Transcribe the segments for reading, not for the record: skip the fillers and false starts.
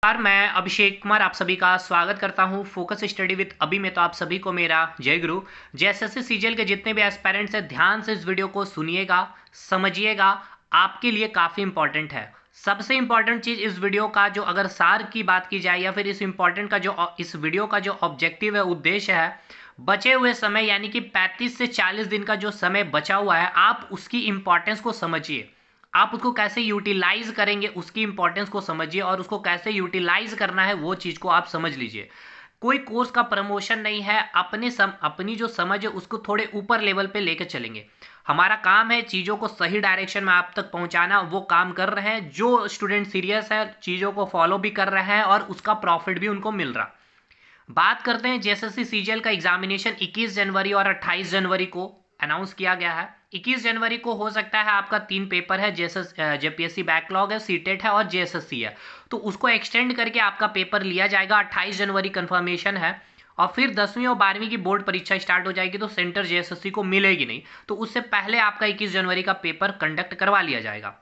मैं अभिषेक कुमार आप सभी का स्वागत करता हूं फोकस स्टडी विद अभी में। तो आप सभी को मेरा जय गुरु। जेएसएससी सीजीएल के जितने भी एस्पायरेंट्स हैं, ध्यान से इस वीडियो को सुनिएगा, समझिएगा, आपके लिए काफ़ी इंपॉर्टेंट है। सबसे इंपॉर्टेंट चीज़ इस वीडियो का जो अगर सार की बात की जाए या फिर इस वीडियो का जो ऑब्जेक्टिव है, उद्देश्य है, बचे हुए समय यानी कि 35 से 40 दिन का जो समय बचा हुआ है, आप उसकी इंपॉर्टेंस को समझिए। आप उसको कैसे यूटिलाइज करेंगे उसकी इंपॉर्टेंस को समझिए, और उसको कैसे यूटिलाइज करना है वो चीज़ को आप समझ लीजिए। कोई कोर्स का प्रमोशन नहीं है, अपनी जो समझ है उसको थोड़े ऊपर लेवल पे लेकर चलेंगे। हमारा काम है चीज़ों को सही डायरेक्शन में आप तक पहुंचाना, वो काम कर रहे हैं। जो स्टूडेंट सीरियस है, चीज़ों को फॉलो भी कर रहे हैं और उसका प्रॉफिट भी उनको मिल रहा। बात करते हैं जेएसएससी सीजीएल का एग्जामिनेशन 21 जनवरी और 28 जनवरी को अनाउंस किया गया है। 21 जनवरी को हो सकता है आपका 3 पेपर है, जेपीएससी बैकलॉग है, सीटेट है और जेएसएससी है, तो उसको एक्सटेंड करके आपका पेपर लिया जाएगा। 28 जनवरी कंफर्मेशन है, और फिर 10वीं और 12वीं की बोर्ड परीक्षा स्टार्ट हो जाएगी, तो सेंटर जेएसएससी को मिलेगी नहीं, तो उससे पहले आपका 21 जनवरी का पेपर कंडक्ट करवा लिया जाएगा।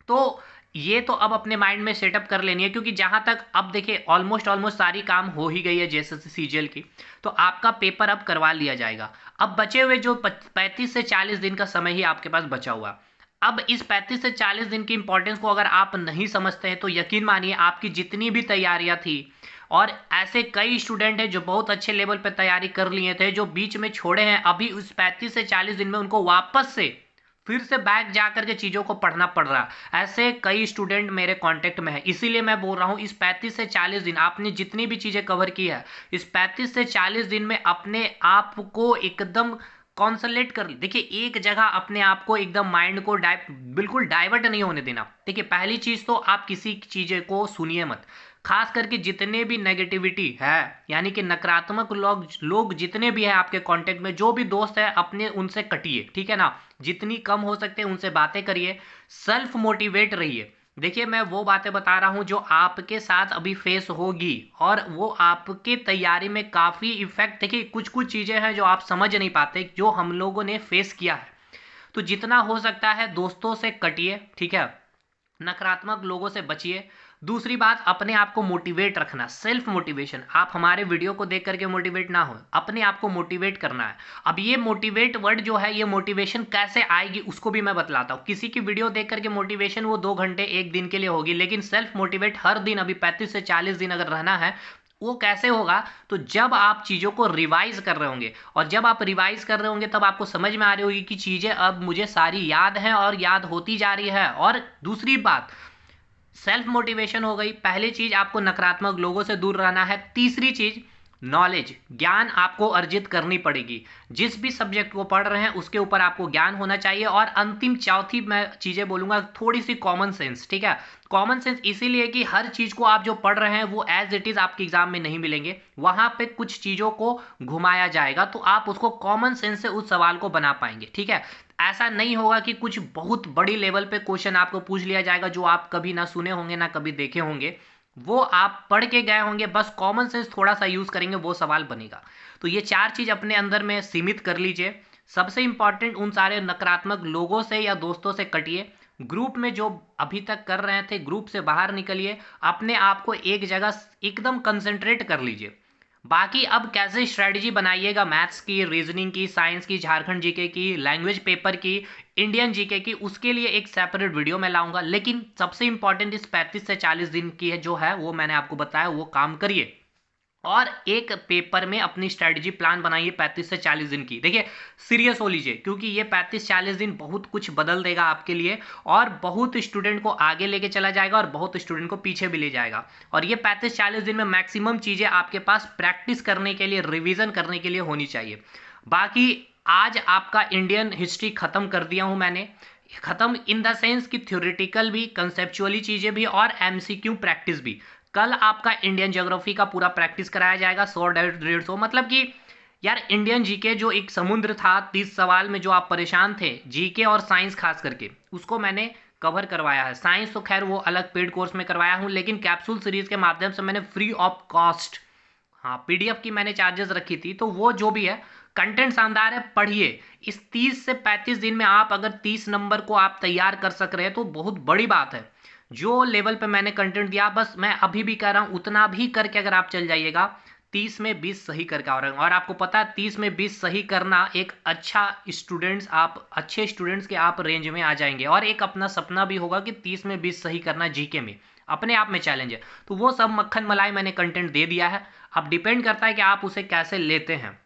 तो ये तो अब अपने माइंड में सेटअप कर लेनी है, क्योंकि जहां तक अब देखिए ऑलमोस्ट सारी काम हो ही गई है जेएसएससी सीजीएल की, तो आपका पेपर अब करवा लिया जाएगा। अब बचे हुए जो 35 से 40 दिन का समय ही आपके पास बचा हुआ। अब इस 35 से 40 दिन की इंपॉर्टेंस को अगर आप नहीं समझते हैं तो यकीन मानिए आपकी जितनी भी तैयारियां थी, और ऐसे कई स्टूडेंट हैं जो बहुत अच्छे लेवल पर तैयारी कर लिए थे, जो बीच में छोड़े हैं, अभी उस 35 से 40 दिन में उनको वापस से फिर से बैक जा करके चीज़ों को पढ़ना पड़ रहा। ऐसे कई स्टूडेंट मेरे कांटेक्ट में है, इसीलिए मैं बोल रहा हूँ इस 35 से 40 दिन आपने जितनी भी चीज़ें कवर की है, इस 35 से 40 दिन में अपने आप को एकदम कॉन्संट्रेट कर। देखिए, एक जगह अपने आप को एकदम माइंड को बिल्कुल डाइवर्ट नहीं होने देना। देखिए, पहली चीज़ तो आप किसी चीज़ को सुनिए मत, खास करके जितने भी नेगेटिविटी है, यानी कि नकारात्मक लोग जितने भी हैं आपके कांटेक्ट में, जो भी दोस्त है अपने उनसे कटिए, ठीक है ना। जितनी कम हो सकते हैं उनसे बातें करिए, सेल्फ मोटिवेट रहिए। देखिए, मैं वो बातें बता रहा हूं जो आपके साथ अभी फेस होगी, और वो आपके तैयारी में काफ़ी इफेक्ट। देखिए, कुछ कुछ चीज़ें हैं जो आप समझ नहीं पाते, जो हम लोगों ने फेस किया है। तो जितना हो सकता है दोस्तों से कटिए, ठीक है, नकारात्मक लोगों से बचिए। दूसरी बात, अपने आप को मोटिवेट रखना, सेल्फ मोटिवेशन। आप हमारे वीडियो को देख करके मोटिवेट ना हो, अपने आप को मोटिवेट करना है। अब ये मोटिवेट वर्ड जो है, ये मोटिवेशन कैसे आएगी उसको भी मैं बतलाता हूँ। किसी की वीडियो देख करके मोटिवेशन वो 2 घंटे 1 दिन के लिए होगी, लेकिन सेल्फ मोटिवेट हर दिन, अभी 35 से 40 दिन अगर रहना है, वो कैसे होगा? तो जब आप चीज़ों को रिवाइज कर रहे होंगे, और जब आप रिवाइज कर रहे होंगे तब आपको समझ में आ रही होगी कि चीज़ें अब मुझे सारी याद हैं और याद होती जा रही है। और दूसरी बात, सेल्फ मोटिवेशन हो गई। पहली चीज, आपको नकारात्मक लोगों से दूर रहना है। तीसरी चीज, नॉलेज, ज्ञान आपको अर्जित करनी पड़ेगी। जिस भी सब्जेक्ट को पढ़ रहे हैं उसके ऊपर आपको ज्ञान होना चाहिए। और अंतिम चौथी मैं चीजें बोलूंगा, थोड़ी सी कॉमन सेंस, ठीक है। कॉमन सेंस इसीलिए कि हर चीज को आप जो पढ़ रहे हैं वो एज इट इज आपके एग्जाम में नहीं मिलेंगे, वहां पे कुछ चीजों को घुमाया जाएगा, तो आप उसको कॉमन सेंस से उस सवाल को बना पाएंगे, ठीक है। ऐसा नहीं होगा कि कुछ बहुत बड़ी लेवल पे क्वेश्चन आपको पूछ लिया जाएगा जो आप कभी ना सुने होंगे ना कभी देखे होंगे, वो आप पढ़ के गए होंगे, बस कॉमन सेंस थोड़ा सा यूज करेंगे, वो सवाल बनेगा। तो ये 4 चीज अपने अंदर में सीमित कर लीजिए। सबसे इंपॉर्टेंट, उन सारे नकारात्मक लोगों से या दोस्तों से कटिए। ग्रुप में जो अभी तक कर रहे थे, ग्रुप से बाहर निकलिए, अपने आप को एक जगह एकदम कंसंट्रेट कर लीजिए। बाकी अब कैसे स्ट्रेटजी बनाइएगा, मैथ्स की, रीजनिंग की, साइंस की, झारखंड जीके की, लैंग्वेज पेपर की, इंडियन जीके की, उसके लिए एक सेपरेट वीडियो मैं लाऊंगा। लेकिन सबसे इंपॉर्टेंट इस 35 से 40 दिन की है जो है, वो मैंने आपको बताया, वो काम करिए। और एक पेपर में अपनी स्ट्रेटजी प्लान बनाइए 35 से 40 दिन की। देखिए, सीरियस हो लीजिए, क्योंकि ये 35-40 दिन बहुत कुछ बदल देगा आपके लिए, और बहुत स्टूडेंट को आगे लेके चला जाएगा और बहुत स्टूडेंट को पीछे भी ले जाएगा। और ये 35-40 दिन में मैक्सिमम चीज़ें आपके पास प्रैक्टिस करने के लिए, रिविजन करने के लिए होनी चाहिए। बाकी आज आपका इंडियन हिस्ट्री खत्म कर दिया हूं मैंने। खत्म इन द सेंस कि थ्योरेटिकल भी, कंसेप्चुअली चीज़ें भी, और एमसीक्यू प्रैक्टिस भी। कल आपका इंडियन ज्योग्राफी का पूरा प्रैक्टिस कराया जाएगा, 100-150, मतलब कि यार इंडियन जीके जो एक समुद्र था 30 सवाल में, जो आप परेशान थे, जीके और साइंस खास करके, उसको मैंने कवर करवाया है। साइंस तो खैर वो अलग पेड कोर्स में करवाया हूँ, लेकिन कैप्सूल सीरीज के माध्यम से मैंने फ्री ऑफ कॉस्ट, हाँ, पीडीएफ की मैंने चार्जेस रखी थी, तो वो जो भी है कंटेंट शानदार है, पढ़िए। इस 30 से 35 दिन में आप अगर 30 नंबर को आप तैयार कर सक रहे हैं तो बहुत बड़ी बात है। जो लेवल पे मैंने कंटेंट दिया, बस मैं अभी भी कह रहा हूँ उतना भी करके अगर आप चल जाइएगा, 30 में 20 सही करके और आपको पता है 30 में 20 सही करना एक अच्छा स्टूडेंट्स, आप अच्छे स्टूडेंट्स के आप रेंज में आ जाएंगे। और एक अपना सपना भी होगा कि 30 में 20 सही करना जीके में अपने आप में चैलेंज है। तो वो सब मक्खन मलाई मैंने कंटेंट दे दिया है, अब डिपेंड करता है कि आप उसे कैसे लेते हैं।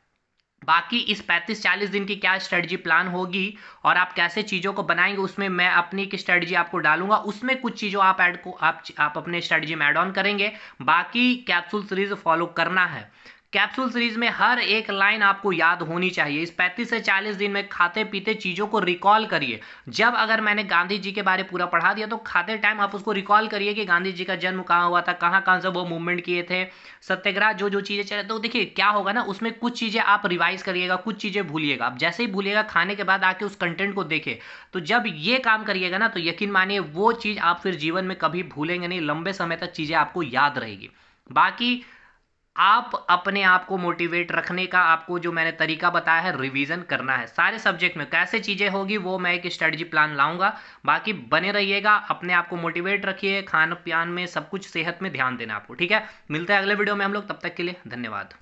बाकी इस 35-40 दिन की क्या स्ट्रेटजी प्लान होगी और आप कैसे चीज़ों को बनाएंगे, उसमें मैं अपनी एक स्ट्रेटजी आपको डालूंगा, उसमें कुछ चीज़ों आप अपने स्ट्रेटजी में ऐड ऑन करेंगे। बाकी कैप्सूल सीरीज फॉलो करना है। कैप्सूल सीरीज में हर एक लाइन आपको याद होनी चाहिए। इस 35 से 40 दिन में खाते पीते चीज़ों को रिकॉल करिए। जब अगर मैंने गांधी जी के बारे पूरा पढ़ा दिया तो खाते टाइम आप उसको रिकॉल करिए कि गांधी जी का जन्म कहाँ हुआ था, कहाँ कहाँ से वो मूवमेंट किए थे, सत्याग्रह जो जो चीज़ें चले। तो देखिए क्या होगा ना, उसमें कुछ चीज़ें आप रिवाइज करिएगा, कुछ चीज़ें भूलिएगा। अब जैसे ही भूलिएगा खाने के बाद आके उस कंटेंट को देखे, तो जब ये काम करिएगा ना तो यकीन मानिए वो चीज़ आप फिर जीवन में कभी भूलेंगे नहीं, लंबे समय तक चीज़ें आपको याद रहेगी। बाकी आप अपने आप को मोटिवेट रखने का आपको जो मैंने तरीका बताया है, रिवीजन करना है सारे सब्जेक्ट में, कैसे चीज़ें होगी वो मैं एक स्ट्रेटजी प्लान लाऊंगा। बाकी बने रहिएगा, अपने आप को मोटिवेट रखिए, खान पान में सब कुछ, सेहत में ध्यान देना आपको, ठीक है। मिलते हैं अगले वीडियो में हम लोग, तब तक के लिए धन्यवाद।